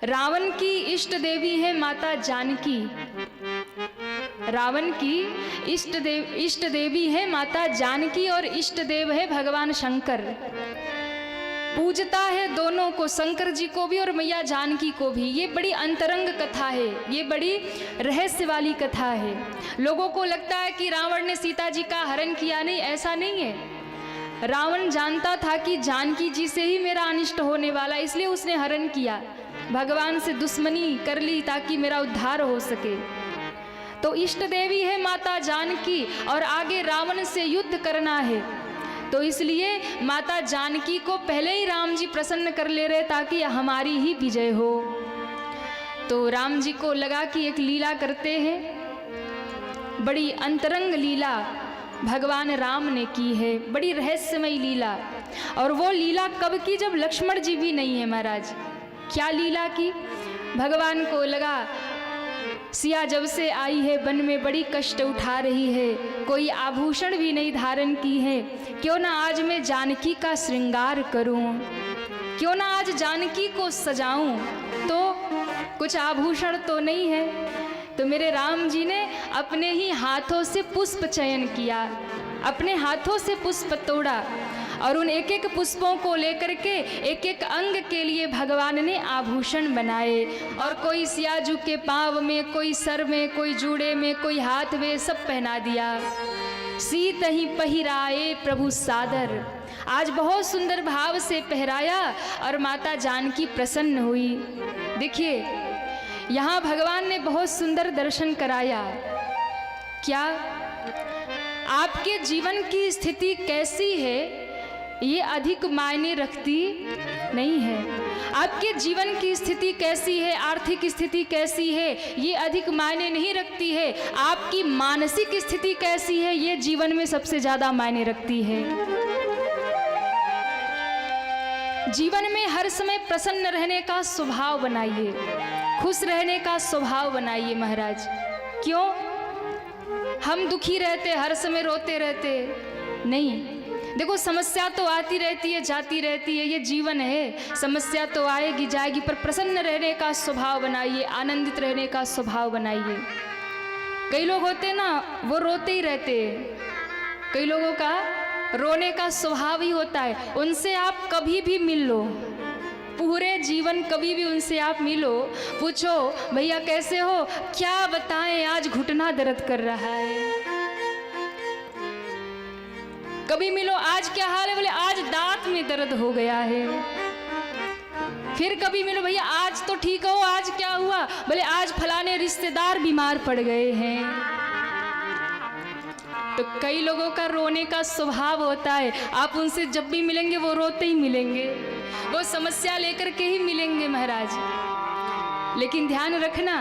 रावण की इष्ट देवी है माता जानकी। रावण की इष्ट देवी है माता जानकी और इष्ट देव है भगवान शंकर। पूजता है दोनों को, शंकर जी को भी और मैया जानकी को भी। ये बड़ी अंतरंग कथा है, ये बड़ी रहस्य वाली कथा है। लोगों को लगता है कि रावण ने सीता जी का हरण किया, नहीं, ऐसा नहीं है। रावण जानता था कि जानकी जी से ही मेरा अनिष्ट होने वाला, इसलिए उसने हरण किया, भगवान से दुश्मनी कर ली ताकि मेरा उद्धार हो सके। तो इष्ट देवी है माता जानकी और आगे रावण से युद्ध करना है, तो इसलिए माता जानकी को पहले ही राम जी प्रसन्न कर ले रहे ताकि हमारी ही विजय हो। तो राम जी को लगा कि एक लीला करते हैं, बड़ी अंतरंग लीला भगवान राम ने की है, बड़ी रहस्यमयी लीला। और वो लीला कब की, जब लक्ष्मण जी भी नहीं है महाराज। क्या लीला की? भगवान को लगा सिया जब से आई है वन में बड़ी कष्ट उठा रही है, कोई आभूषण भी नहीं धारण की है, क्यों ना आज मैं जानकी का श्रृंगार करूं, क्यों ना आज जानकी को सजाऊं। तो कुछ आभूषण तो नहीं है, तो मेरे राम जी ने अपने ही हाथों से पुष्प चयन किया, अपने हाथों से पुष्प तोड़ा और उन एक एक पुष्पों को लेकर के एक एक अंग के लिए भगवान ने आभूषण बनाए। और कोई सियाजू के पाँव में, कोई सर में, कोई जूड़े में, कोई हाथ में, सब पहना दिया। सीत ही पहिराए प्रभु सादर, आज बहुत सुंदर भाव से पहराया और माता जानकी प्रसन्न हुई। देखिए यहाँ भगवान ने बहुत सुंदर दर्शन कराया। क्या आपके जीवन की स्थिति कैसी है ये अधिक मायने रखती नहीं है। आपके जीवन की स्थिति कैसी है, आर्थिक स्थिति कैसी है, ये अधिक मायने नहीं रखती है। आपकी मानसिक स्थिति कैसी है ये जीवन में सबसे ज़्यादा मायने रखती है। जीवन में हर समय प्रसन्न रहने का स्वभाव बनाइए, खुश रहने का स्वभाव बनाइए महाराज। क्यों हम दुखी रहते, हर समय रोते रहते? नहीं, देखो समस्या तो आती रहती है, जाती रहती है, ये जीवन है। समस्या तो आएगी जाएगी, पर प्रसन्न रहने का स्वभाव बनाइए, आनंदित रहने का स्वभाव बनाइए। कई लोग होते ना वो रोते ही रहते, कई लोगों का रोने का स्वभाव ही होता है। उनसे आप कभी भी मिल लो, पूरे जीवन कभी भी उनसे आप मिलो, पूछो भैया कैसे हो, क्या बताएं आज घुटना दर्द कर रहा है। कभी मिलो, आज क्या हाल है, बोले आज दांत में दर्द हो गया है। फिर कभी मिलो, भैया आज तो ठीक हो, आज क्या हुआ, बोले आज फलाने रिश्तेदार बीमार पड़ गए हैं। तो कई लोगों का रोने का स्वभाव होता है, आप उनसे जब भी मिलेंगे वो रोते ही मिलेंगे, वो समस्या लेकर के ही मिलेंगे महाराज। लेकिन ध्यान रखना,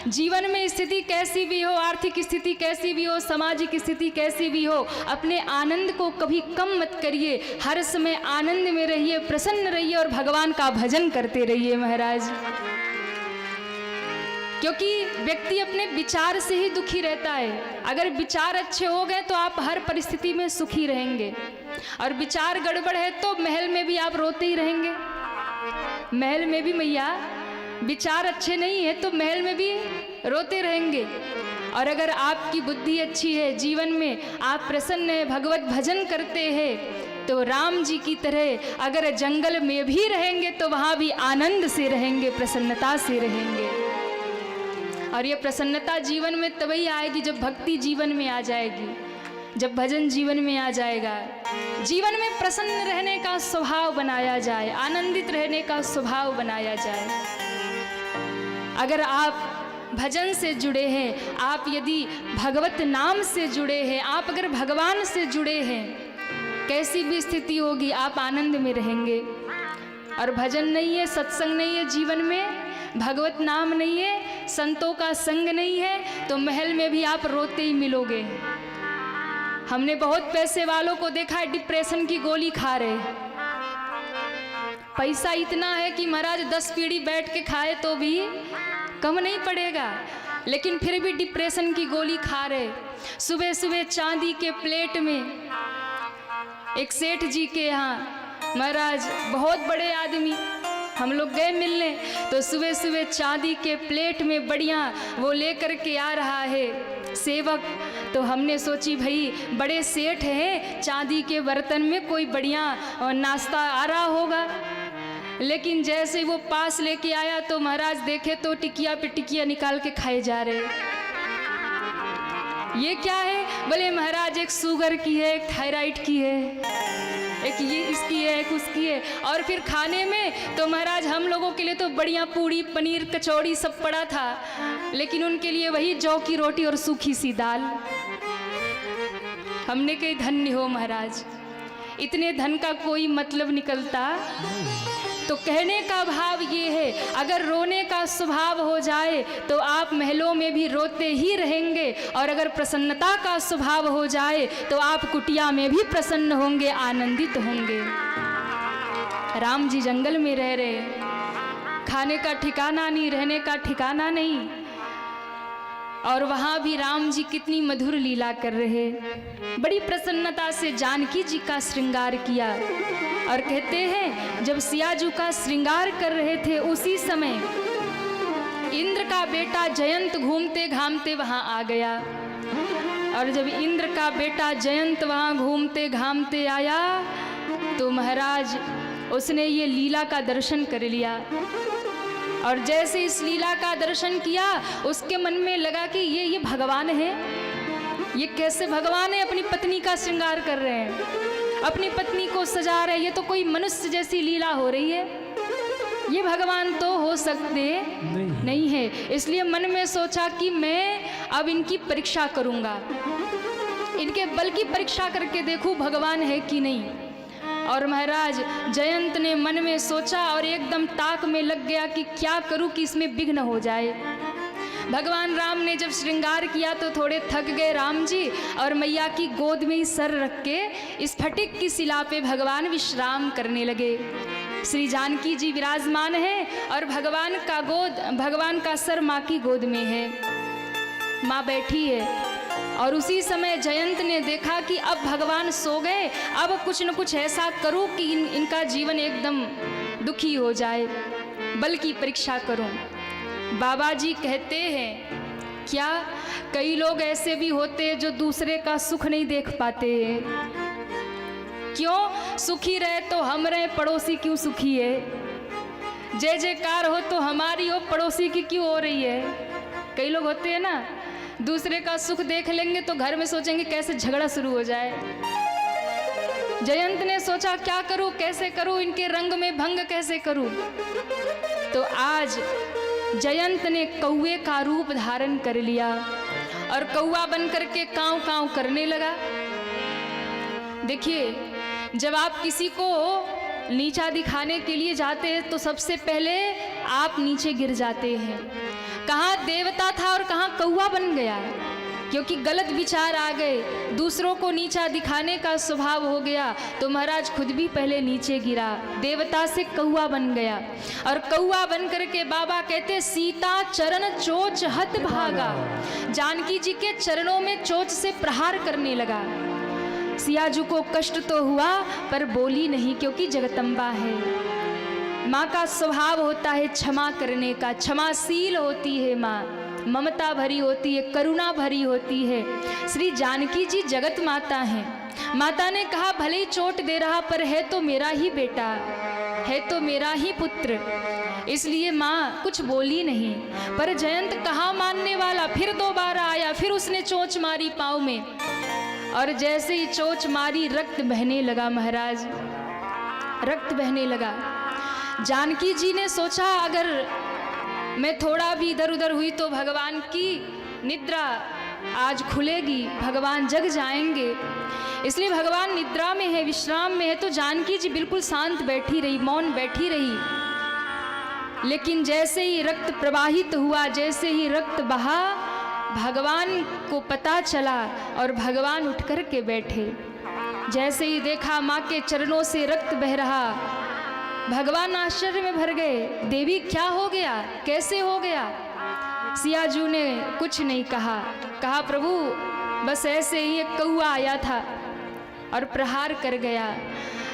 जीवन में स्थिति कैसी भी हो, आर्थिक स्थिति कैसी भी हो, सामाजिक स्थिति कैसी भी हो, अपने आनंद को कभी कम मत करिए। हर समय आनंद में रहिए, प्रसन्न रहिए और भगवान का भजन करते रहिए महाराज। क्योंकि व्यक्ति अपने विचार से ही दुखी रहता है। अगर विचार अच्छे हो गए तो आप हर परिस्थिति में सुखी रहेंगे, और विचार गड़बड़ है तो महल में भी आप रोते ही रहेंगे। महल में भी मैया विचार अच्छे नहीं है तो महल में भी रोते रहेंगे। और अगर आपकी बुद्धि अच्छी है, जीवन में आप प्रसन्न है, भगवत भजन करते हैं, तो राम जी की तरह अगर जंगल में भी रहेंगे तो वहाँ भी आनंद से रहेंगे, प्रसन्नता से रहेंगे। और ये प्रसन्नता जीवन में तभी आएगी जब भक्ति जीवन में आ जाएगी, जब भजन जीवन में आ जाएगा। जीवन में प्रसन्न रहने का स्वभाव बनाया जाए, आनंदित रहने का स्वभाव बनाया जाए। अगर आप भजन से जुड़े हैं, आप यदि भगवत नाम से जुड़े हैं, आप अगर भगवान से जुड़े हैं, कैसी भी स्थिति होगी आप आनंद में रहेंगे। और भजन नहीं है, सत्संग नहीं है, जीवन में भगवत नाम नहीं है, संतों का संग नहीं है, तो महल में भी आप रोते ही मिलोगे। हमने बहुत पैसे वालों को देखा है डिप्रेशन की गोली खा रहे। पैसा इतना है कि महाराज 10 पीढ़ी बैठ के खाए तो भी कम नहीं पड़ेगा, लेकिन फिर भी डिप्रेशन की गोली खा रहे। सुबह सुबह चांदी के प्लेट में एक सेठ जी के यहाँ महाराज बहुत बड़े आदमी हम लोग गए मिलने, तो सुबह सुबह चांदी के प्लेट में बढ़िया वो लेकर के आ रहा है सेवक। तो हमने सोची भाई बड़े सेठ हैं, चांदी के बर्तन में कोई बढ़िया नाश्ता आ रहा होगा। लेकिन जैसे वो पास लेके आया तो महाराज देखे तो टिकिया पे टिकिया निकाल के खाए जा रहे। ये क्या है? बोले महाराज एक शुगर की है, एक थायराइड की है, एक ये इसकी है, एक उसकी है। और फिर खाने में तो महाराज हम लोगों के लिए तो बढ़िया पूड़ी पनीर कचौड़ी सब पड़ा था, लेकिन उनके लिए वही जौ की रोटी और सूखी सी दाल। हमने कही धन्य हो महाराज, इतने धन का कोई मतलब निकलता। तो कहने का भाव ये है, अगर रोने का स्वभाव हो जाए तो आप महलों में भी रोते ही रहेंगे, और अगर प्रसन्नता का स्वभाव हो जाए तो आप कुटिया में भी प्रसन्न होंगे, आनंदित होंगे। राम जी जंगल में रह रहे, खाने का ठिकाना नहीं, रहने का ठिकाना नहीं, और वहाँ भी राम जी कितनी मधुर लीला कर रहे। बड़ी प्रसन्नता से जानकी जी का श्रृंगार किया। और कहते हैं जब सियाजू का श्रृंगार कर रहे थे उसी समय इंद्र का बेटा जयंत घूमते घामते वहाँ आ गया। और जब इंद्र का बेटा जयंत वहाँ घूमते घामते आया तो महाराज उसने ये लीला का दर्शन कर लिया। और जैसे इस लीला का दर्शन किया उसके मन में लगा कि ये भगवान है, ये कैसे भगवान है, अपनी पत्नी का श्रृंगार कर रहे हैं, अपनी पत्नी को सजा रहे हैं, ये तो कोई मनुष्य जैसी लीला हो रही है, ये भगवान तो हो सकते नहीं है। इसलिए मन में सोचा कि मैं अब इनकी परीक्षा करूंगा, इनके बल की परीक्षा करके देखूं भगवान है कि नहीं। और महाराज जयंत ने मन में सोचा और एकदम ताक में लग गया कि क्या करूं कि इसमें विघ्न हो जाए। भगवान राम ने जब श्रृंगार किया तो थोड़े थक गए राम जी, और मैया की गोद में ही सर रख के स्फटिक की शिला पे भगवान विश्राम करने लगे। श्री जानकी जी विराजमान है और भगवान का सर माँ की गोद में है, माँ बैठी है। और उसी समय जयंत ने देखा कि अब भगवान सो गए, अब कुछ न कुछ ऐसा करूं कि इनका जीवन एकदम दुखी हो जाए, बल की परीक्षा करूं। बाबा जी कहते हैं क्या कई लोग ऐसे भी होते हैं जो दूसरे का सुख नहीं देख पाते हैं। क्यों? सुखी रहे तो हम रहे, पड़ोसी क्यों सुखी है? जय जयकार हो तो हमारी हो, पड़ोसी की क्यों हो रही है? कई लोग होते हैं ना, दूसरे का सुख देख लेंगे तो घर में सोचेंगे कैसे झगड़ा शुरू हो जाए। जयंत ने सोचा क्या करूं, कैसे करूं, इनके रंग में भंग कैसे करूं। तो आज जयंत ने कौवे का रूप धारण कर लिया और कौवा बन करके कांव कांव करने लगा। देखिए जब आप किसी को नीचा दिखाने के लिए जाते हैं तो सबसे पहले आप नीचे गिर जाते हैं। कहाँ देवता था और कहाँ कौवा बन गया, क्योंकि गलत विचार आ गए, दूसरों को नीचा दिखाने का स्वभाव हो गया। तो महाराज खुद भी पहले नीचे गिरा, देवता से कौवा बन गया। और कौवा बन करके बाबा कहते सीता चरण चोच हत भागा, जानकी जी के चरणों में चोच से प्रहार करने लगा। सियाजू को कष्ट तो हुआ पर बोली नहीं, क्योंकि जगदम्बा है। माँ का स्वभाव होता है क्षमा करने का, क्षमाशील होती है माँ, ममता भरी होती है, करुणा भरी होती है। श्री जानकी जी जगत माता हैं। माता ने कहा भले ही चोट दे रहा पर है तो मेरा ही बेटा, है तो मेरा ही पुत्र, इसलिए माँ कुछ बोली नहीं। पर जयंत कहाँ मानने वाला, फिर दोबारा आया, फिर उसने चोंच मारी पाँव में, और जैसे ही चोंच मारी रक्त बहने लगा महाराज, रक्त बहने लगा। जानकी जी ने सोचा अगर मैं थोड़ा भी इधर उधर हुई तो भगवान की निद्रा आज खुलेगी, भगवान जग जाएंगे, इसलिए भगवान निद्रा में है, विश्राम में है। तो जानकी जी बिल्कुल शांत बैठी रही, मौन बैठी रही। लेकिन जैसे ही रक्त प्रवाहित हुआ, जैसे ही रक्त बहा, भगवान को पता चला और भगवान उठ कर के बैठे। जैसे ही देखा माँ के चरणों से रक्त बह रहा, भगवान आश्चर्य में भर गए। देवी क्या हो गया, कैसे हो गया? सियाजू ने कुछ नहीं कहा, कहा प्रभु बस ऐसे ही एक कौवा आया था और प्रहार कर गया।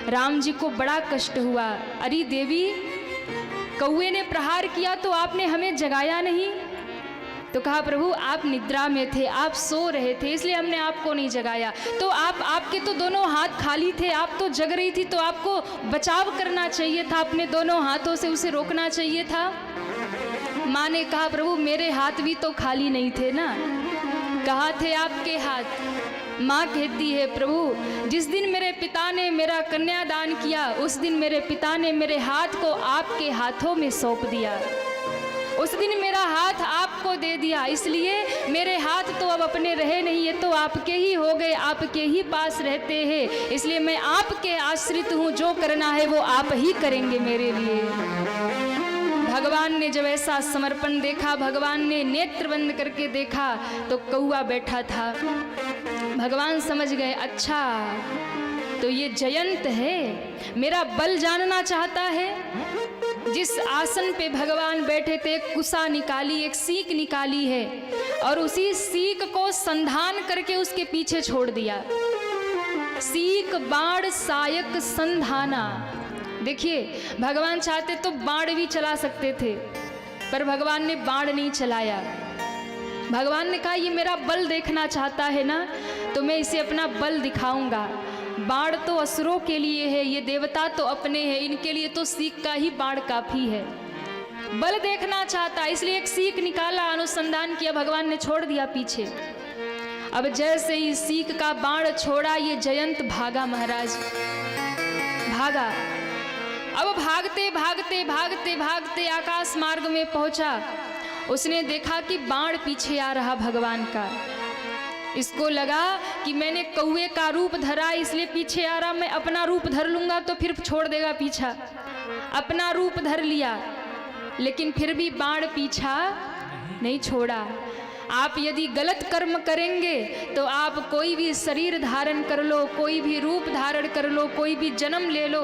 राम जी को बड़ा कष्ट हुआ। अरे देवी कौए ने प्रहार किया तो आपने हमें जगाया नहीं। तो कहा प्रभु आप निद्रा में थे, आप सो रहे थे, इसलिए हमने आपको नहीं जगाया। तो आपके तो दोनों हाथ खाली थे, आप तो जग रही थी, तो आपको बचाव करना चाहिए था, अपने दोनों हाथों से उसे रोकना चाहिए था। माँ ने कहा प्रभु मेरे हाथ भी तो खाली नहीं थे ना। कहाँ थे आपके हाथ? माँ कहती है प्रभु जिस दिन मेरे पिता ने मेरा कन्यादान किया उस दिन मेरे पिता ने मेरे हाथ को आपके हाथों में सौंप दिया, उस दिन मेरा हाथ आपको दे दिया, इसलिए मेरे हाथ तो अब अपने रहे नहीं, ये तो आपके ही हो गए, आपके ही पास रहते हैं, इसलिए मैं आपके आश्रित हूँ, जो करना है वो आप ही करेंगे मेरे लिए। भगवान ने जब ऐसा समर्पण देखा, भगवान ने नेत्र बंद करके देखा तो कौआ बैठा था। भगवान समझ गए अच्छा तो ये जयंत है, मेरा बल जानना चाहता है। जिस आसन पे भगवान बैठे थे कुसा निकाली, एक सीख निकाली है और उसी सीख को संधान करके उसके पीछे छोड़ दिया। सीख बाण सायक संधाना। देखिए भगवान चाहते तो बाण भी चला सकते थे, पर भगवान ने बाण नहीं चलाया। भगवान ने कहा ये मेरा बल देखना चाहता है ना, तो मैं इसे अपना बल दिखाऊंगा। बाण तो असुरों के लिए है, ये देवता तो अपने हैं, इनके लिए तो सीख का ही बाण काफी है। बल देखना चाहता, इसलिए एक सीख निकाला, अनुसंधान किया, भगवान ने छोड़ दिया पीछे। अब जैसे ही सीख का बाण छोड़ा ये जयंत भागा, महाराज भागा। अब भागते भागते भागते भागते आकाश मार्ग में पहुंचा। उसने देखा कि बाण पीछे आ रहा भगवान का। इसको लगा कि मैंने कौवे का रूप धरा इसलिए पीछे आ रहा, मैं अपना रूप धर लूंगा तो फिर छोड़ देगा पीछा। अपना रूप धर लिया लेकिन फिर भी बाण पीछा नहीं छोड़ा। आप यदि गलत कर्म करेंगे तो आप कोई भी शरीर धारण कर लो, कोई भी रूप धारण कर लो, कोई भी जन्म ले लो,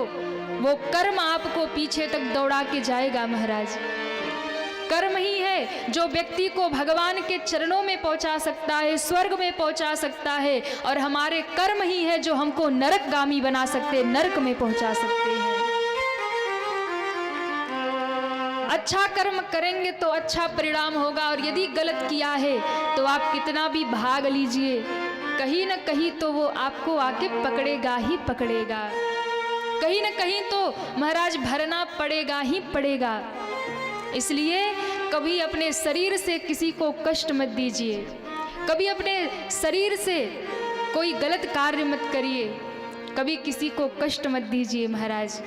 वो कर्म आपको पीछे तक दौड़ा के जाएगा। महाराज कर्म ही है जो व्यक्ति को भगवान के चरणों में पहुंचा सकता है, स्वर्ग में पहुंचा सकता है, और हमारे कर्म ही है जो हमको नरकगामी बना सकते, नरक में पहुंचा सकते हैं। अच्छा कर्म करेंगे तो अच्छा परिणाम होगा, और यदि गलत किया है तो आप कितना भी भाग लीजिए, कहीं न कहीं तो वो आपको आके पकड़ेगा ही पकड़ेगा, कहीं न कहीं तो महाराज भरना पड़ेगा ही पड़ेगा। इसलिए कभी अपने शरीर से किसी को कष्ट मत दीजिए, कभी अपने शरीर से कोई गलत कार्य मत करिए, कभी किसी को कष्ट मत दीजिए। महाराज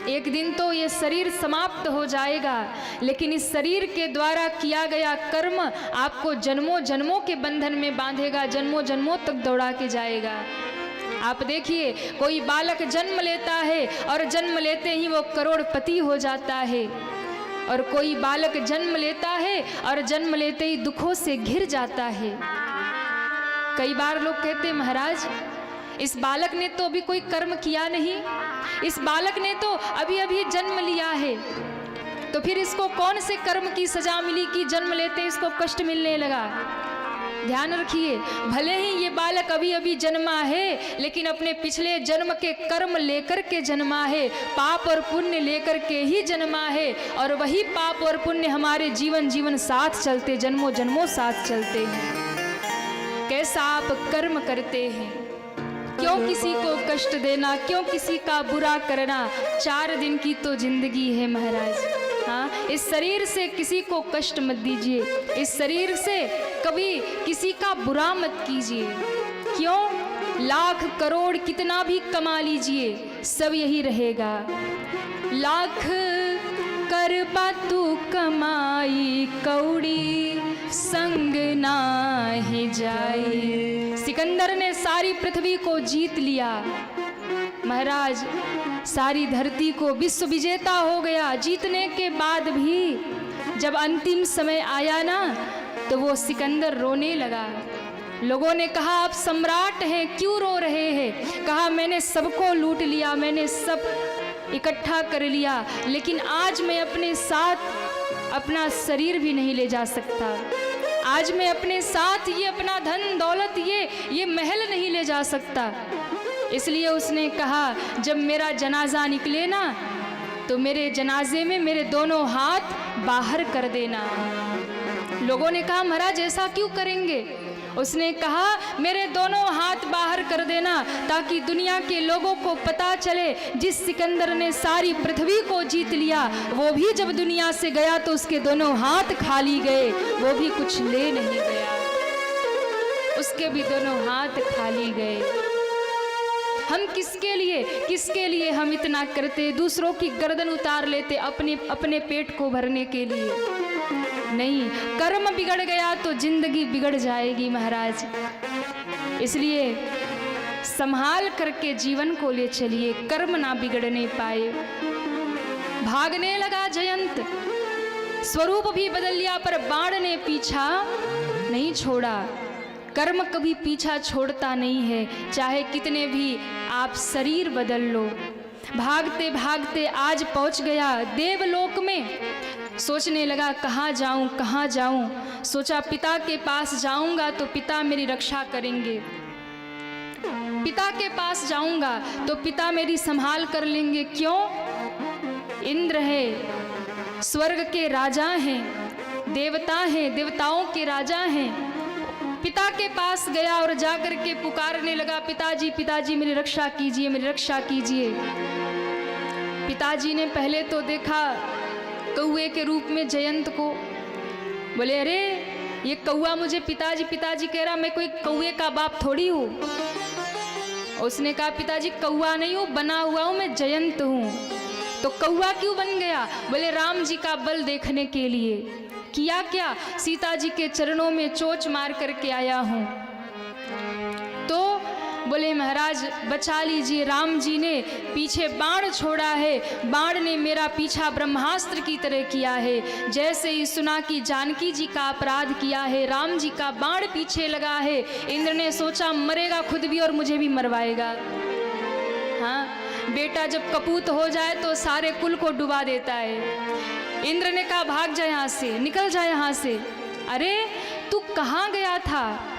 एक दिन तो ये शरीर समाप्त हो जाएगा, लेकिन इस शरीर के द्वारा किया गया कर्म आपको जन्मों जन्मों के बंधन में बांधेगा, जन्मों जन्मों तक दौड़ा के जाएगा। आप देखिए कोई बालक जन्म लेता है और जन्म लेते ही वो करोड़पति हो जाता है, और कोई बालक जन्म लेता है और जन्म लेते ही दुखों से घिर जाता है। कई बार लोग कहते हैं महाराज इस बालक ने तो अभी कोई कर्म किया नहीं, इस बालक ने तो अभी अभी जन्म लिया है, तो फिर इसको कौन से कर्म की सजा मिली कि जन्म लेते इसको कष्ट मिलने लगा। ध्यान रखिए, भले ही ये बालक अभी अभी जन्मा है, लेकिन अपने पिछले जन्म के कर्म लेकर के जन्मा है, पाप और पुण्य लेकर के ही जन्मा है, और वही पाप और पुण्य हमारे जीवन जीवन साथ चलते, जन्मों जन्मों साथ चलते हैं। कैसा आप कर्म करते हैं, क्यों किसी को कष्ट देना, क्यों किसी का बुरा करना। 4 दिन की तो जिंदगी है महाराज। हाँ, इस शरीर से किसी को कष्ट मत दीजिए, इस शरीर से कभी किसी का बुरा मत कीजिए। क्यों, लाख करोड़ कितना भी कमा लीजिए सब यही रहेगा। लाख कर पातू कमाई कौड़ी संग नाही जाई। सिकंदर ने सारी पृथ्वी को जीत लिया महाराज, सारी धरती को विश्व विजेता हो गया। जीतने के बाद भी जब अंतिम समय आया ना तो वो सिकंदर रोने लगा। लोगों ने कहा आप सम्राट हैं, क्यों रो रहे हैं। कहा मैंने सबको लूट लिया, मैंने सब इकट्ठा कर लिया, लेकिन आज मैं अपने साथ अपना शरीर भी नहीं ले जा सकता। आज मैं अपने साथ ये अपना धन दौलत ये महल नहीं ले जा सकता। इसलिए उसने कहा जब मेरा जनाजा निकले ना तो मेरे जनाजे में मेरे दोनों हाथ बाहर कर देना। लोगों ने कहा महाराज ऐसा क्यों करेंगे? उसने कहा मेरे दोनों हाथ बाहर कर देना ताकि दुनिया के लोगों को पता चले जिस सिकंदर ने सारी पृथ्वी को जीत लिया वो भी जब दुनिया से गया तो उसके दोनों हाथ खाली गए, वो भी कुछ ले नहीं गया, उसके भी दोनों हाथ खाली गए। हम किसके लिए हम इतना करते, दूसरों की गर्दन उतार लेते अपने पेट को भरने के लिए। नहीं, कर्म बिगड़ गया तो जिंदगी बिगड़ जाएगी महाराज। इसलिए संभाल करके जीवन को ले चलिए, कर्म ना बिगड़ने पाए। भागने लगा जयंत, स्वरूप भी बदल लिया पर बाण ने पीछा नहीं छोड़ा। कर्म कभी पीछा छोड़ता नहीं है, चाहे कितने भी आप शरीर बदल लो। भागते भागते आज पहुंच गया देवलोक में। सोचने लगा कहाँ जाऊं। सोचा पिता के पास जाऊंगा तो पिता मेरी रक्षा करेंगे, पिता के पास जाऊंगा तो पिता मेरी संभाल कर लेंगे। क्यों? इंद्र है, स्वर्ग के राजा हैं, देवता हैं, देवताओं के राजा हैं। पिता के पास गया और जाकर के पुकारने लगा, पिताजी पिताजी मेरी रक्षा कीजिए, मेरी रक्षा कीजिए। पिताजी ने पहले तो देखा कौए के रूप में जयंत को, बोले अरे ये कौआ मुझे पिताजी पिताजी कह रहा, मैं कोई कौए का बाप थोड़ी हूँ। उसने कहा पिताजी कौआ नहीं हूँ, बना हुआ हूँ, मैं जयंत हूँ। तो कौआ क्यों बन गया? बोले राम जी का बल देखने के लिए। किया क्या? सीता जी के चरणों में चोंच मार करके आया हूँ। तो बोले महाराज बचा लीजिए, राम जी ने पीछे बाण छोड़ा है, बाण ने मेरा पीछा ब्रह्मास्त्र की तरह किया है। जैसे ही सुना कि जानकी जी का अपराध किया है, राम जी का बाण पीछे लगा है, इंद्र ने सोचा मरेगा खुद भी और मुझे भी मरवाएगा। हाँ, बेटा जब कपूत हो जाए तो सारे कुल को डुबा देता है। इंद्र ने कहा भाग जा यहाँ से, निकल जा यहाँ से। अरे तू कहाँ गया था?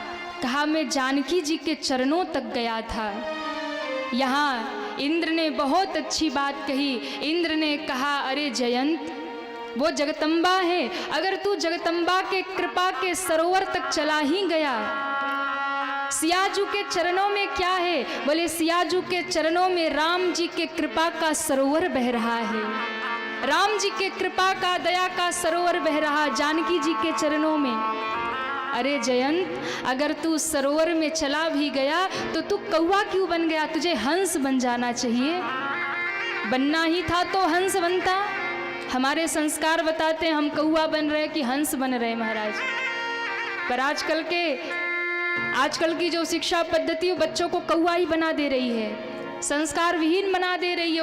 कहा मैं जानकी जी के चरणों तक गया था। यहाँ इंद्र ने बहुत अच्छी बात कही। इंद्र ने कहा अरे जयंत वो जगदम्बा है, अगर तू जगदम्बा के कृपा के सरोवर तक चला ही गया, सियाजू के चरणों में क्या है? बोले सियाजू के चरणों में राम जी के कृपा का सरोवर बह रहा है, राम जी के कृपा का दया का सरोवर बह रहा जानकी जी के चरणों में। अरे जयंत अगर तू सरोवर में चला भी गया तो तू कौवा क्यों बन गया? तुझे हंस बन जाना चाहिए, बनना ही था तो हंस बनता। हमारे संस्कार बताते हैं हम कौवा बन रहे कि हंस बन रहे महाराज। पर आजकल की जो शिक्षा पद्धति बच्चों को कौवा ही बना दे रही है, संस्कार विहीन बना दे रही है।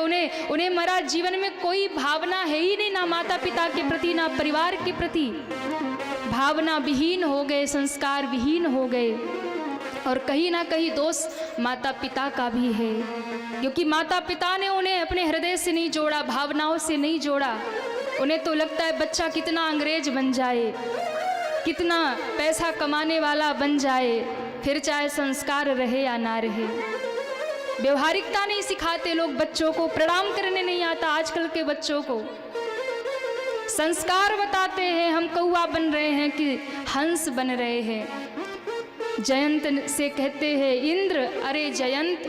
उन्हें महाराज जीवन में कोई भावना है ही नहीं, ना माता पिता के प्रति ना परिवार के प्रति। भावना विहीन हो गए, संस्कार विहीन हो गए। और कहीं ना कहीं दोष माता पिता का भी है, क्योंकि माता पिता ने उन्हें अपने हृदय से नहीं जोड़ा, भावनाओं से नहीं जोड़ा। उन्हें तो लगता है बच्चा कितना अंग्रेज बन जाए, कितना पैसा कमाने वाला बन जाए, फिर चाहे संस्कार रहे या ना रहे। व्यवहारिकता नहीं सिखाते लोग बच्चों को, प्रणाम करने नहीं आता आजकल के बच्चों को। संस्कार बताते हैं हम कौवा बन रहे हैं कि हंस बन रहे हैं। जयंत से कहते हैं इंद्र अरे जयंत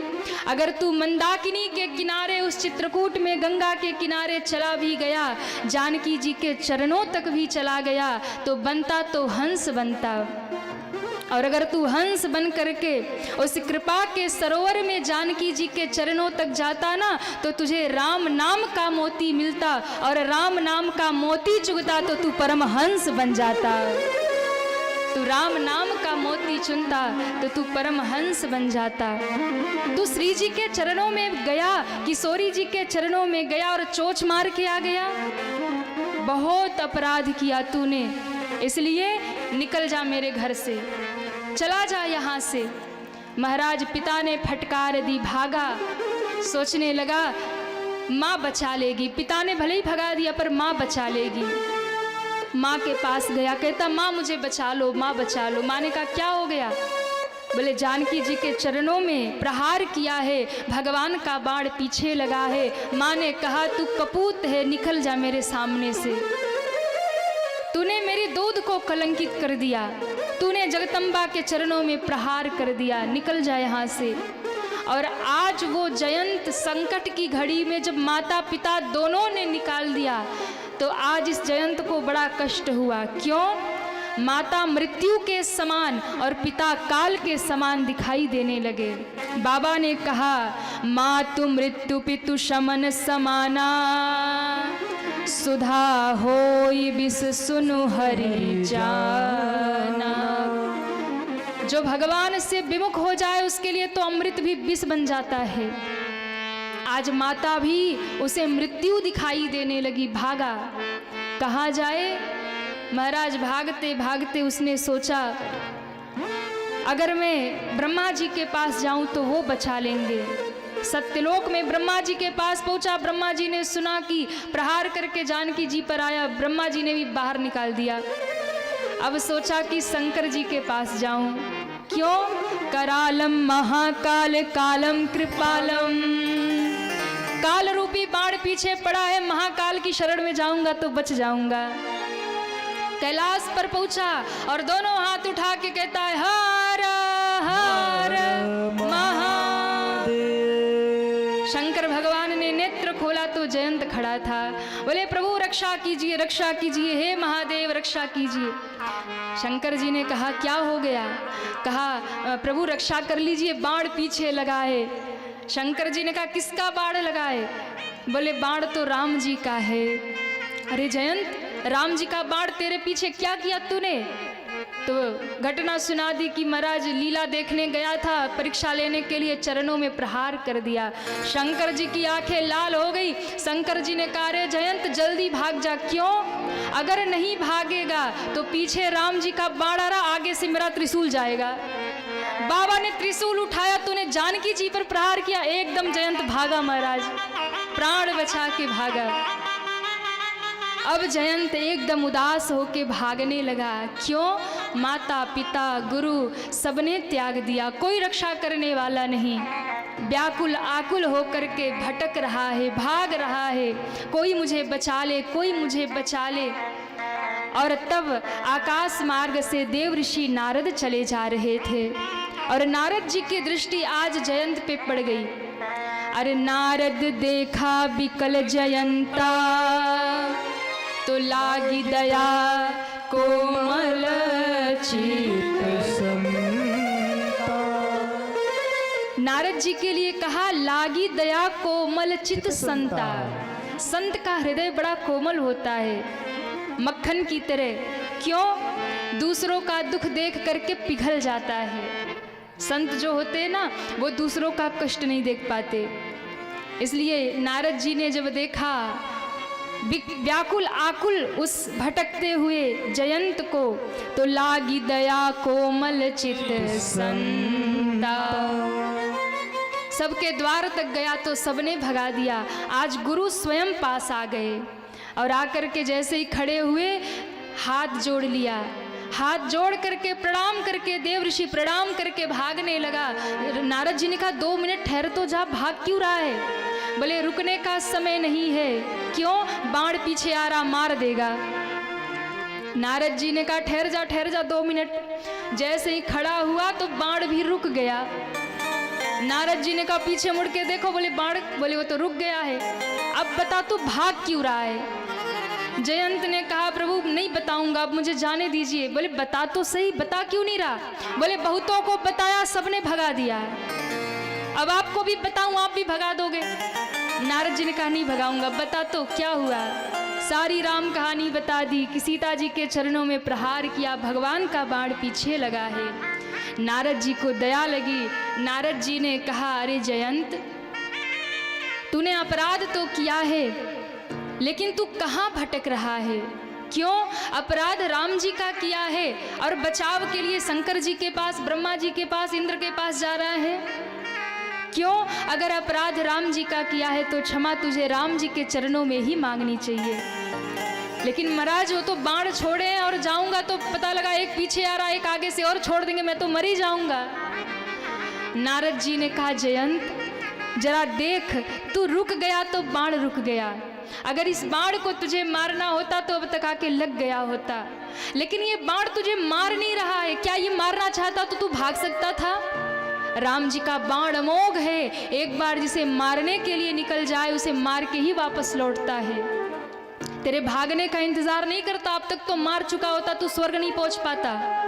अगर तू मंदाकिनी के किनारे उस चित्रकूट में गंगा के किनारे चला भी गया, जानकी जी के चरणों तक भी चला गया तो बनता तो हंस बनता। और अगर तू हंस बन करके उस कृपा के सरोवर में जानकी जी के चरणों तक जाता ना तो तुझे राम नाम का मोती मिलता, और राम नाम का मोती चुगता तो तू परमहंस बन जाता। तू राम नाम का मोती चुनता तो तू परमहंस बन जाता। तू श्री जी के चरणों में गया, किशोरी जी के चरणों में गया और चोंच मार के आ गया। बहुत अपराध किया तूने, इसलिए निकल जा मेरे घर से, चला जा यहाँ से। महाराज पिता ने फटकार दी, भागा। सोचने लगा माँ बचा लेगी, पिता ने भले ही भगा दिया पर माँ बचा लेगी। माँ के पास गया, कहता माँ मुझे बचा लो, माँ बचा लो। माँ ने कहा क्या हो गया? बोले जानकी जी के चरणों में प्रहार किया है, भगवान का बाण पीछे लगा है। माँ ने कहा तू कपूत है, निकल जा मेरे सामने से, तूने मेरी दूध को कलंकित कर दिया, तूने जगदम्बा के चरणों में प्रहार कर दिया, निकल जा यहाँ से। और आज वो जयंत संकट की घड़ी में जब माता पिता दोनों ने निकाल दिया तो आज इस जयंत को बड़ा कष्ट हुआ। क्यों? माता मृत्यु के समान और पिता काल के समान दिखाई देने लगे। बाबा ने कहा मातु मृत्यु पितु शमन समाना, सुधा होई बिस सुनु हरि जाना। जो भगवान से विमुख हो जाए उसके लिए तो अमृत भी विष बन जाता है। आज माता भी उसे मृत्यु दिखाई देने लगी, भागा। कहाँ जाए? महाराज भागते भागते उसने सोचा अगर मैं ब्रह्मा जी के पास जाऊं तो वो बचा लेंगे। सत्यलोक में ब्रह्मा जी के पास पहुंचा। ब्रह्मा जी ने सुना कि प्रहार करके जानकी जी पर आया, ब्रह्मा जी ने भी बाहर निकाल दिया। अब सोचा कि शंकर जी के पास जाऊं। क्यों? करालम महाकाल कालम कृपालम, काल रूपी बाण पीछे पड़ा है, महाकाल की शरण में जाऊंगा तो बच जाऊंगा। कैलाश पर पहुंचा और दोनों हाथ उठा के कहता है हर हर महादेव। शंकर भगवान ने नेत्र खोला तो जयंत खड़ा था। बोले प्रभु रक्षा कीजिए, रक्षा कीजिए, हे महादेव रक्षा कीजिए। शंकर जी ने कहा क्या हो गया? कहा प्रभु रक्षा कर लीजिए, बाण पीछे लगा है। शंकर जी ने कहा किसका बाण लगा है? बोले बाण तो राम जी का है। अरे जयंत, राम जी का बाण तेरे पीछे क्या किया तूने? तो घटना सुना दी कि महाराज लीला देखने गया था, परीक्षा लेने के लिए चरणों में प्रहार कर दिया। शंकर जी की आंखें लाल हो गई। शंकर जी ने कहा रे जयंत जल्दी भाग जा। क्यों? अगर नहीं भागेगा तो पीछे राम जी का बाण आ रहा, आगे से मेरा त्रिशूल जाएगा। बाबा ने त्रिशूल उठाया, तूने जानकी जी पर प्रहार किया। एकदम जयंत भागा महाराज, प्राण बचा के भागा। अब जयंत एकदम उदास होके भागने लगा। क्यों? माता पिता गुरु सबने त्याग दिया, कोई रक्षा करने वाला नहीं। व्याकुल आकुल होकर के भटक रहा है, भाग रहा है, कोई मुझे बचा ले, कोई मुझे बचा ले। और तब आकाश मार्ग से देव ऋषि नारद चले जा रहे थे और नारद जी की दृष्टि आज जयंत पे पड़ गई। अरे नारद देखा विकल जयंता, तो लागी दया कोमल चित संता। नारद जी के लिए कहा लागी दया कोमल चित संता। संत का हृदय बड़ा कोमल होता है, मक्खन की तरह। क्यों? दूसरों का दुख देख करके पिघल जाता है। संत जो होते हैं ना, वो दूसरों का कष्ट नहीं देख पाते। इसलिए नारद जी ने जब देखा व्याकुल आकुल उस भटकते हुए जयंत को, तो लागी दया कोमल चित संता। सबके द्वार तक गया तो सबने भगा दिया। आज गुरु स्वयं पास आ गए और आकर के जैसे ही खड़े हुए हाथ जोड़ लिया। हाथ जोड़ करके प्रणाम करके देव ऋषि प्रणाम करके भागने लगा। नारद जी ने कहा 2 मिनट ठहर तो जा, भाग क्यों रहा है? बोले रुकने का समय नहीं है। क्यों? बाण पीछे आ रहा, मार देगा। नारद जी ने कहा ठहर जा 2 मिनट। जैसे ही खड़ा हुआ तो बाण भी रुक गया। नारद जी ने कहा पीछे मुड़ के देखो। बोले बाण, बोले वो तो रुक गया है। अब बता तू भाग क्यों रहा है? जयंत ने कहा प्रभु नहीं बताऊंगा, अब मुझे जाने दीजिए। बोले बता तो सही, बता क्यों नहीं रहा? बोले बहुतों को बताया, सबने भगा दिया, अब आपको भी बताऊं आप भी भगा दोगे? नारद जी ने कहा नहीं भगाऊंगा। बता तो क्या हुआ? सारी राम कहानी बता दी कि सीता जी के चरणों में प्रहार किया, भगवान का बाण पीछे लगा है। नारद जी को दया लगी। नारद जी ने कहा अरे जयंत, तूने अपराध तो किया है, लेकिन तू कहाँ भटक रहा है? क्यों? अपराध राम जी का किया है और बचाव के लिए शंकर जी के पास, ब्रह्मा जी के पास, इंद्र के पास जा रहा है। क्यों? अगर अपराध राम जी का किया है तो क्षमा तुझे राम जी के चरणों में ही मांगनी चाहिए। लेकिन महाराज वो तो बाण छोड़े और जाऊंगा तो पता लगा एक पीछे आ रहा, एक आगे से और छोड़ देंगे, मैं तो मर ही जाऊंगा। नारद जी ने कहा जयंत जरा देख, तू रुक गया तो बाण रुक गया। अगर इस बाण को तुझे मारना होता तो अब तक आके लग गया होता, लेकिन ये बाण तुझे मार नहीं रहा है। क्या ये मारना चाहता तो तू भाग सकता था? राम जी का बाण अमोघ है, एक बार जिसे मारने के लिए निकल जाए उसे मार के ही वापस लौटता है। तेरे भागने का इंतजार नहीं करता, अब तक तो मार चुका होता, तू स्वर्ग नहीं पहुंच पाता।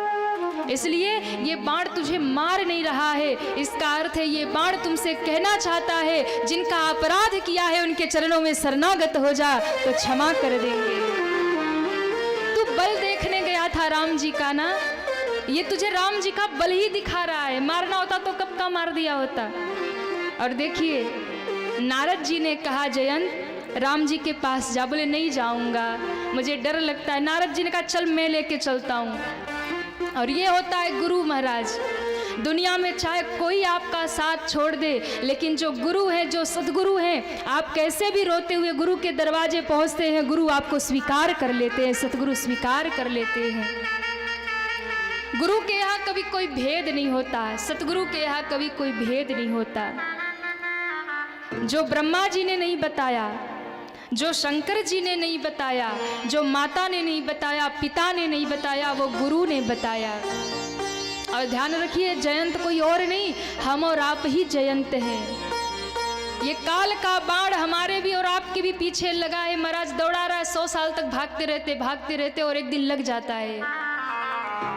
इसलिए ये बाण तुझे मार नहीं रहा है। इसका अर्थ है ये बाण तुमसे कहना चाहता है जिनका अपराध किया है उनके चरणों में शरणागत हो जा तो क्षमा कर देंगे। तू बल देखने गया था राम जी का ना, ये तुझे राम जी का बल ही दिखा रहा है। मारना होता तो कब का मार दिया होता। और देखिए नारद जी ने कहा जयंत राम जी के पास जा। बोले नहीं जाऊंगा, मुझे डर लगता है। नारद जी ने कहा चल मैं लेके चलता हूँ। और ये होता है गुरु महाराज। दुनिया में चाहे कोई आपका साथ छोड़ दे, लेकिन जो गुरु हैं, जो सदगुरु हैं, आप कैसे भी रोते हुए गुरु के दरवाजे पहुँचते हैं, गुरु आपको स्वीकार कर लेते हैं, सतगुरु स्वीकार कर लेते हैं। गुरु के यहाँ कभी कोई भेद नहीं होता, सतगुरु के यहाँ कभी कोई भेद नहीं होता। जो ब्रह्मा जी ने नहीं बताया, जो शंकर जी ने नहीं बताया, जो माता ने नहीं बताया, पिता ने नहीं बताया, वो गुरु ने बताया। और ध्यान रखिए जयंत कोई और नहीं, हम और आप ही जयंत हैं। ये काल का बाण हमारे भी और आपके भी पीछे लगा है। महाराज दौड़ा रहा है, 100 साल तक भागते रहते और एक दिन लग जाता है।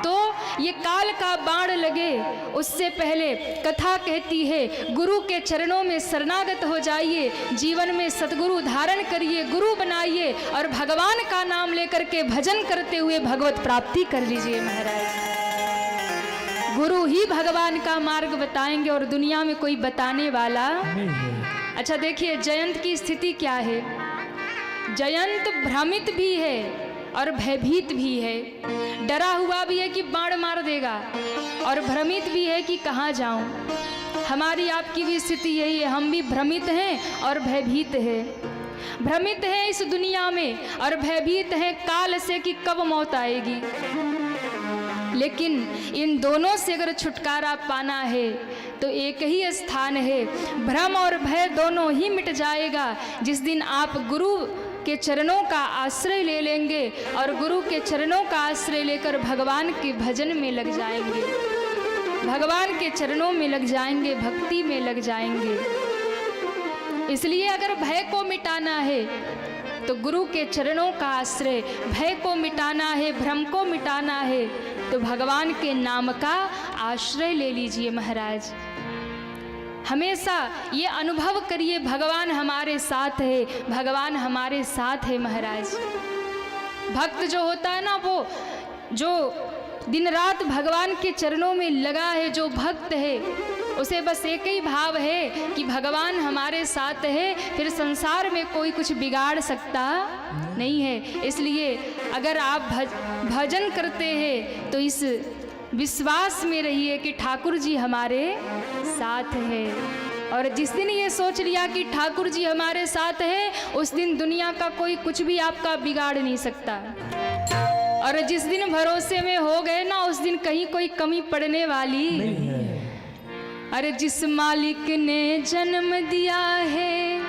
तो ये काल का बाण लगे उससे पहले कथा कहती है गुरु के चरणों में शरणागत हो जाइए, जीवन में सतगुरु धारण करिए, गुरु बनाइए और भगवान का नाम लेकर के भजन करते हुए भगवत प्राप्ति कर लीजिए। महाराज गुरु ही भगवान का मार्ग बताएंगे और दुनिया में कोई बताने वाला नहीं है। अच्छा देखिए जयंत की स्थिति क्या है। जयंत भ्रमित भी है और भयभीत भी है, डरा हुआ भी है कि बाण मार देगा और भ्रमित भी है कि कहाँ जाऊं। हमारी आपकी भी स्थिति यही है, हम भी भ्रमित हैं और भयभीत है। भ्रमित है इस दुनिया में और भयभीत है काल से कि कब मौत आएगी। लेकिन इन दोनों से अगर छुटकारा पाना है तो एक ही स्थान है, भ्रम और भय दोनों ही मिट जाएगा जिस दिन आप गुरु के चरणों का आश्रय ले लेंगे और गुरु के चरणों का आश्रय लेकर भगवान के भजन में लग जाएंगे, भगवान के चरणों में लग जाएंगे, भक्ति में लग जाएंगे। इसलिए अगर भय को मिटाना है तो गुरु के चरणों का आश्रय, भय को मिटाना है, भ्रम को मिटाना है तो भगवान के नाम का आश्रय ले लीजिए। महाराज हमेशा ये अनुभव करिए भगवान हमारे साथ है, भगवान हमारे साथ है। महाराज भक्त जो होता है ना, वो जो दिन रात भगवान के चरणों में लगा है, जो भक्त है, उसे बस एक ही भाव है कि भगवान हमारे साथ है, फिर संसार में कोई कुछ बिगाड़ सकता नहीं है। इसलिए अगर आप भजन करते हैं तो इस विश्वास में रहिए कि ठाकुर जी हमारे साथ है। और जिस दिन ये सोच लिया कि ठाकुर जी हमारे साथ है, उस दिन दुनिया का कोई कुछ भी आपका बिगाड़ नहीं सकता। और जिस दिन भरोसे में हो गए ना, उस दिन कहीं कोई कमी पड़ने वाली नहीं है। अरे जिस मालिक ने जन्म दिया है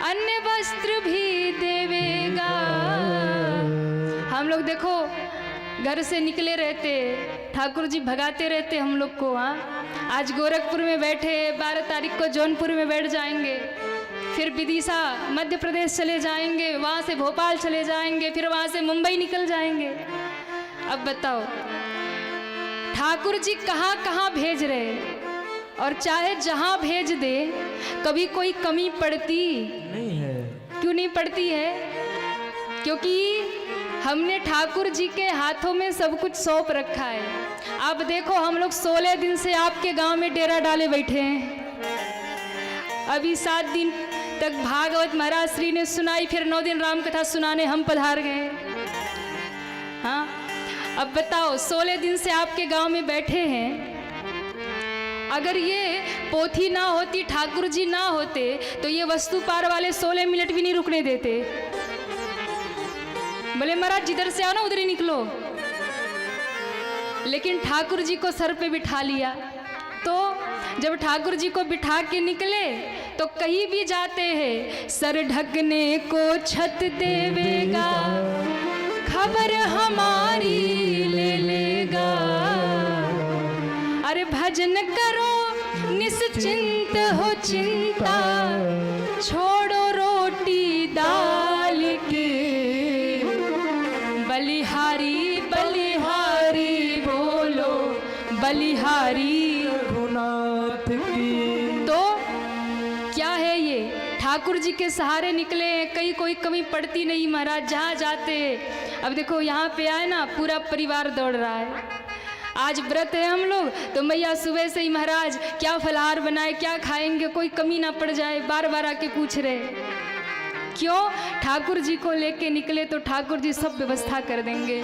अन्य वस्त्र भी देवेगा। हम लोग देखो घर से निकले रहते, ठाकुर जी भगाते रहते हम लोग को। हाँ आज गोरखपुर में बैठे, 12 तारीख को जौनपुर में बैठ जाएंगे, फिर विदिशा मध्य प्रदेश चले जाएंगे, वहाँ से भोपाल चले जाएंगे, फिर वहाँ से मुंबई निकल जाएंगे। अब बताओ ठाकुर जी कहाँ कहाँ भेज रहे, और चाहे जहाँ भेज दे कभी कोई कमी पड़ती नहीं है। क्यों नहीं पड़ती है? क्योंकि हमने ठाकुर जी के हाथों में सब कुछ सौंप रखा है। अब देखो हम लोग 16 दिन से आपके गांव में डेरा डाले बैठे हैं। अभी 7 दिन तक भागवत महाराज श्री ने सुनाई, फिर 9 दिन राम कथा सुनाने हम पधार गए। हाँ अब बताओ 16 दिन से आपके गांव में बैठे हैं, अगर ये पोथी ना होती, ठाकुर जी ना होते तो ये वस्तुपार वाले 16 मिनट भी नहीं रुकने देते। बोले महाराज जिधर से आओ ना उधर ही निकलो, लेकिन ठाकुर जी को सर पे बिठा लिया। तो जब ठाकुर जी को बिठा के निकले तो कहीं भी जाते हैं, सर ढकने को छत देवेगा, खबर हमारी ले लेगा। अरे भजन करो निश्चिंत हो चिंता, छोड़ो रोटी दाल की, बलिहारी बलिहारी बोलो, बलिहारी रघुनाथ की। तो क्या है ये, ठाकुर जी के सहारे निकले हैं, कहीं कोई कमी पड़ती नहीं महाराज, जहाँ जाते। अब देखो यहाँ पे आए ना, पूरा परिवार दौड़ रहा है। आज व्रत है हम लोग, तो मैया सुबह से ही महाराज क्या फलाहार बनाए, क्या खाएंगे, कोई कमी ना पड़ जाए, बार बार आके पूछ रहे। क्यों? ठाकुर जी को लेके निकले तो ठाकुर जी सब व्यवस्था कर देंगे।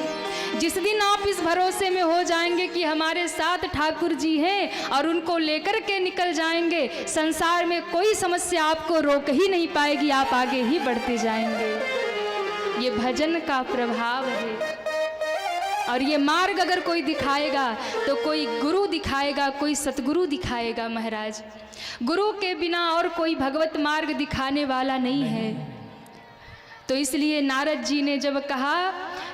जिस दिन आप इस भरोसे में हो जाएंगे कि हमारे साथ ठाकुर जी हैं और उनको लेकर के निकल जाएंगे, संसार में कोई समस्या आपको रोक ही नहीं पाएगी, आप आगे ही बढ़ते जाएंगे। ये भजन का प्रभाव है। और ये मार्ग अगर कोई दिखाएगा तो कोई गुरु दिखाएगा, कोई सतगुरु दिखाएगा महाराज। गुरु के बिना और कोई भगवत मार्ग दिखाने वाला नहीं है। तो इसलिए नारद जी ने जब कहा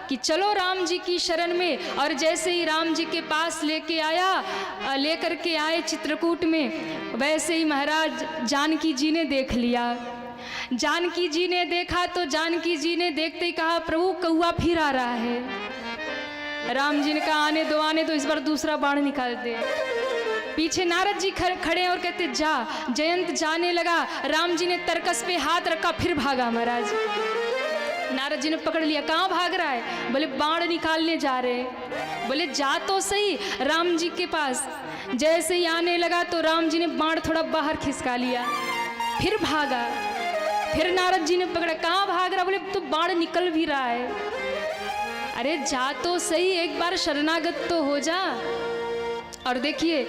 कि चलो राम जी की शरण में, और जैसे ही राम जी के पास लेकर के आए चित्रकूट में, वैसे ही महाराज जानकी जी ने देख लिया। जानकी जी ने देखा तो जानकी जी ने देखते ही कहा, प्रभु कौआ फिर आ रहा है। राम जी ने कहा, आने दो, इस बार दूसरा बाण निकाल दे। पीछे नारद जी खड़े और कहते जा। जयंत जाने लगा, राम जी ने तरकस पे हाथ रखा, फिर भागा महाराज। नारद जी ने पकड़ लिया, कहाँ भाग रहा है? बोले बाण निकालने जा रहे। बोले जा तो सही राम जी के पास। जैसे ही आने लगा तो राम जी ने बाण थोड़ा बाहर खिसका लिया, फिर भागा। फिर नारद जी ने पकड़ा, कहाँ भाग रहा? बोले तो बाण निकल भी रहा है। अरे जा तो सही, एक बार शरणागत तो हो जा। और देखिए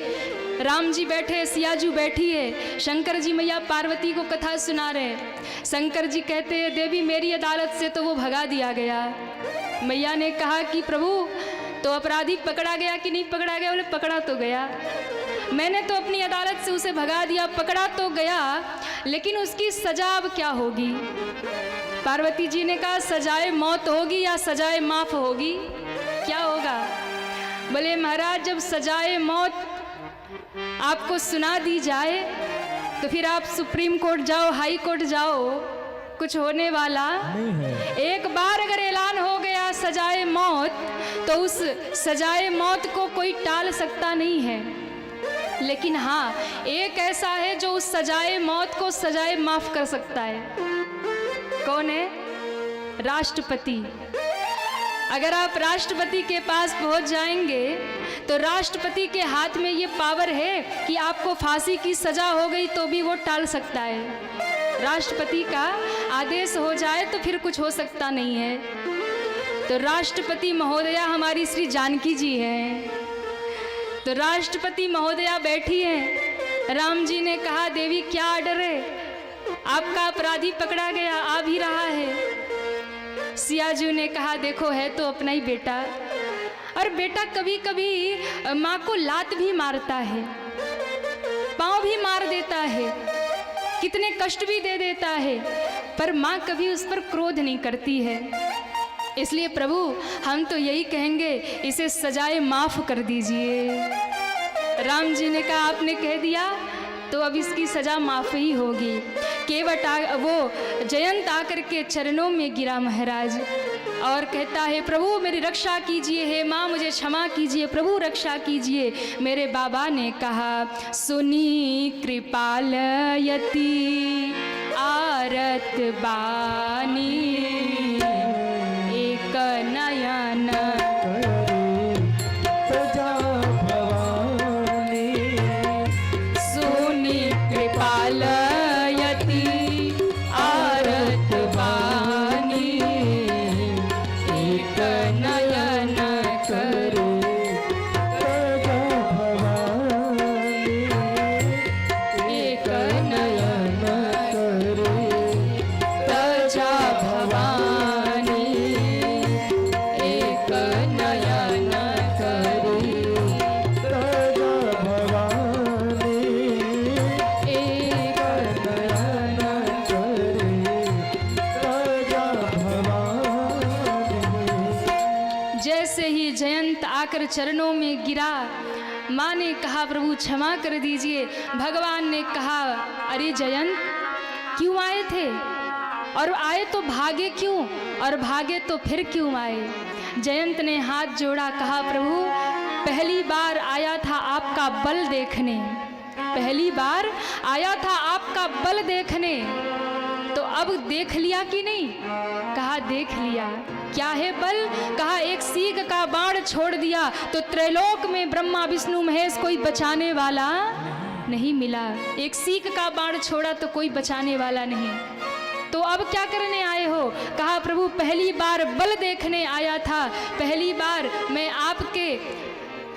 राम जी बैठे, सियाजू बैठी है, शंकर जी मैया पार्वती को कथा सुना रहे। शंकर जी कहते हैं, देवी मेरी अदालत से तो वो भगा दिया गया। मैया ने कहा कि प्रभु तो अपराधी पकड़ा गया कि नहीं पकड़ा गया? बोले पकड़ा तो गया, मैंने तो अपनी अदालत से उसे भगा दिया, पकड़ा तो गया, लेकिन उसकी सजा अब क्या होगी? पार्वती जी ने कहा, सजाए मौत होगी या सजाए माफ होगी? क्या होगा? बोले महाराज जब सजाए मौत आपको सुना दी जाए तो फिर आप सुप्रीम कोर्ट जाओ, हाई कोर्ट जाओ, कुछ होने वाला नहीं है। एक बार अगर ऐलान हो गया सजाए मौत, तो उस सजाए मौत को कोई टाल सकता नहीं है। लेकिन हाँ, एक ऐसा है जो उस सजाए मौत को सजाए माफ कर सकता है। कौन है? राष्ट्रपति। अगर आप राष्ट्रपति के पास पहुंच जाएंगे तो राष्ट्रपति के हाथ में ये पावर है कि आपको फांसी की सजा हो गई तो भी वो टाल सकता है। राष्ट्रपति का आदेश हो जाए तो फिर कुछ हो सकता नहीं है। तो राष्ट्रपति महोदया हमारी श्री जानकी जी हैं। तो राष्ट्रपति महोदया बैठी हैं। राम जी ने कहा, देवी क्या आर्डर है? आपका अपराधी पकड़ा गया, आ भी रहा है। सियाजू ने कहा, देखो है तो अपना ही बेटा, और बेटा कभी कभी माँ को लात भी मारता है, पाँव भी मार देता है, कितने कष्ट भी दे देता है, पर माँ कभी उस पर क्रोध नहीं करती है। इसलिए प्रभु हम तो यही कहेंगे, इसे सजाए माफ कर दीजिए। राम जी ने कहा, आपने कह दिया तो अब इसकी सजा माफ ही होगी। केवट वो जयंत आकर के चरणों में गिरा महाराज और कहता है, प्रभु मेरी रक्षा कीजिए, हे माँ मुझे क्षमा कीजिए, प्रभु रक्षा कीजिए। मेरे बाबा ने कहा, सुनी कृपालयति आरत बानी, एक नयन भवा जैसे ही जयंत आकर चरणों में गिरा, माँ ने कहा प्रभु क्षमा कर दीजिए। भगवान ने कहा अरे जयंत क्यों आए थे, और आए तो भागे क्यों, और भागे तो फिर क्यों आए। जयंत ने हाथ जोड़ा, कहा प्रभु पहली बार आया था आपका बल देखने, पहली बार आया था आपका बल देखने, तो अब देख लिया कि नहीं। कहा देख लिया। क्या है बल। कहा एक सीग का बाण छोड़ दिया तो त्रैलोक में ब्रह्मा विष्णु महेश कोई बचाने वाला नहीं मिला। एक सीग का बाण छोड़ा तो कोई बचाने वाला नहीं। तो अब क्या करने आए हो। कहा प्रभु पहली बार बल देखने आया था, पहली बार मैं आपके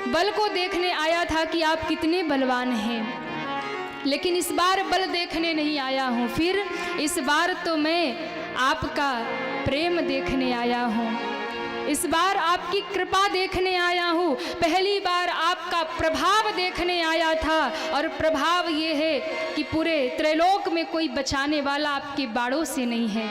बल को देखने आया था कि आप कितने बलवान हैं, लेकिन इस बार बल देखने नहीं आया हूँ। फिर इस बार तो मैं आपका प्रेम देखने आया हूँ, इस बार आपकी कृपा देखने आया हूँ। पहली बार आपका प्रभाव देखने आया था, और प्रभाव ये है कि पूरे त्रैलोक में कोई बचाने वाला आपके बाणों से नहीं है।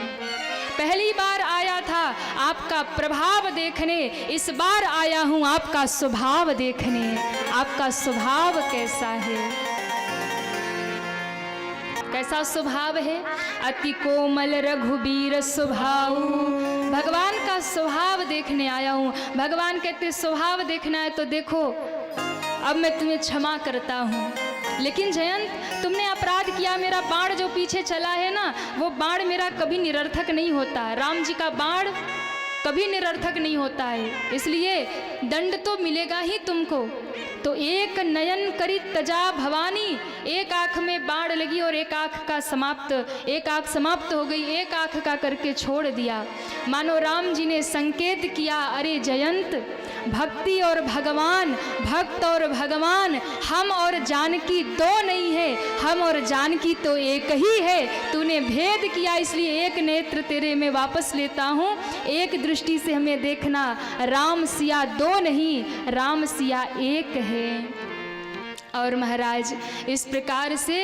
पहली बार आया था आपका प्रभाव देखने, इस बार आया हूँ आपका स्वभाव देखने। आपका स्वभाव कैसा है, कैसा स्वभाव है। अति कोमल रघुबीर स्वभाव। भगवान का स्वभाव देखने आया हूँ। भगवान कहते स्वभाव देखना है तो देखो अब मैं तुम्हें क्षमा करता हूँ। लेकिन जयंत तुमने अपराध किया, मेरा बाण जो पीछे चला है ना, वो बाण मेरा कभी निरर्थक नहीं होता। राम जी का बाण कभी निरर्थक नहीं होता है, इसलिए दंड तो मिलेगा ही तुमको। तो एक नयन करी तजा भवानी, एक आँख में बाण लगी और एक आँख समाप्त हो गई, एक आँख का करके छोड़ दिया। मानो राम जी ने संकेत किया अरे जयंत भक्ति और भगवान, भक्त और भगवान, हम और जानकी दो नहीं है, हम और जानकी तो एक ही है। तूने भेद किया इसलिए एक नेत्र तेरे में वापस लेता हूँ। एक दृष्टि से हमें देखना, राम सिया दो नहीं, राम सिया एक है। और महाराज इस प्रकार से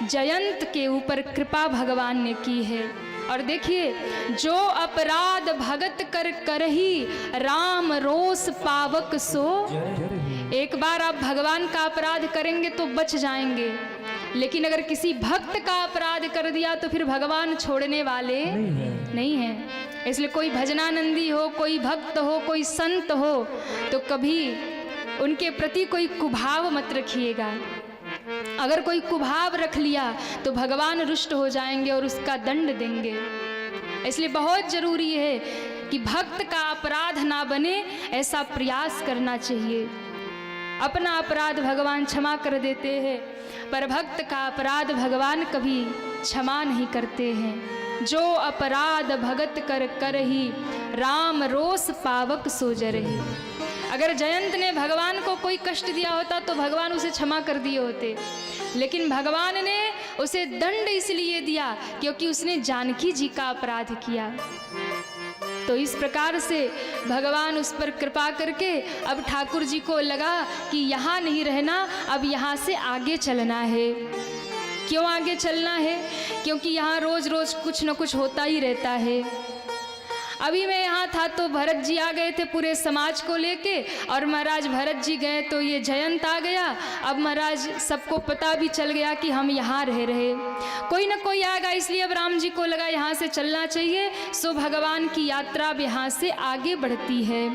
जयंत के ऊपर कृपा भगवान ने की है। और देखिए जो अपराध भगत कर करही, राम रोष पावक सो। एक बार आप भगवान का अपराध करेंगे तो बच जाएंगे, लेकिन अगर किसी भक्त का अपराध कर दिया तो फिर भगवान छोड़ने वाले नहीं हैं। इसलिए कोई भजनानंदी हो, कोई भक्त हो, कोई संत हो, तो कभी उनके प्रति कोई कुभाव मत रखिएगा। अगर कोई कुभाव रख लिया तो भगवान रुष्ट हो जाएंगे और उसका दंड देंगे। इसलिए बहुत जरूरी है कि भक्त का अपराध ना बने, ऐसा प्रयास करना चाहिए। अपना अपराध भगवान क्षमा कर देते हैं, पर भक्त का अपराध भगवान कभी क्षमा नहीं करते हैं। जो अपराध भगत कर करही, राम रोष पावक सो जरही। अगर जयंत ने भगवान को कोई कष्ट दिया होता तो भगवान उसे क्षमा कर दिए होते, लेकिन भगवान ने उसे दंड इसलिए दिया क्योंकि उसने जानकी जी का अपराध किया। तो इस प्रकार से भगवान उस पर कृपा करके अब ठाकुर जी को लगा कि यहाँ नहीं रहना, अब यहाँ से आगे चलना है। क्यों आगे चलना है? क्योंकि यहाँ रोज रोज कुछ न कुछ होता ही रहता है। अभी मैं यहाँ था तो भरत जी आ गए थे पूरे समाज को लेके, और महाराज भरत जी गए तो ये जयंत आ गया। अब महाराज सबको पता भी चल गया कि हम यहाँ रह रहे, कोई ना कोई आएगा, इसलिए अब राम जी को लगा यहाँ से चलना चाहिए। सो भगवान की यात्रा अब यहाँ से आगे बढ़ती है।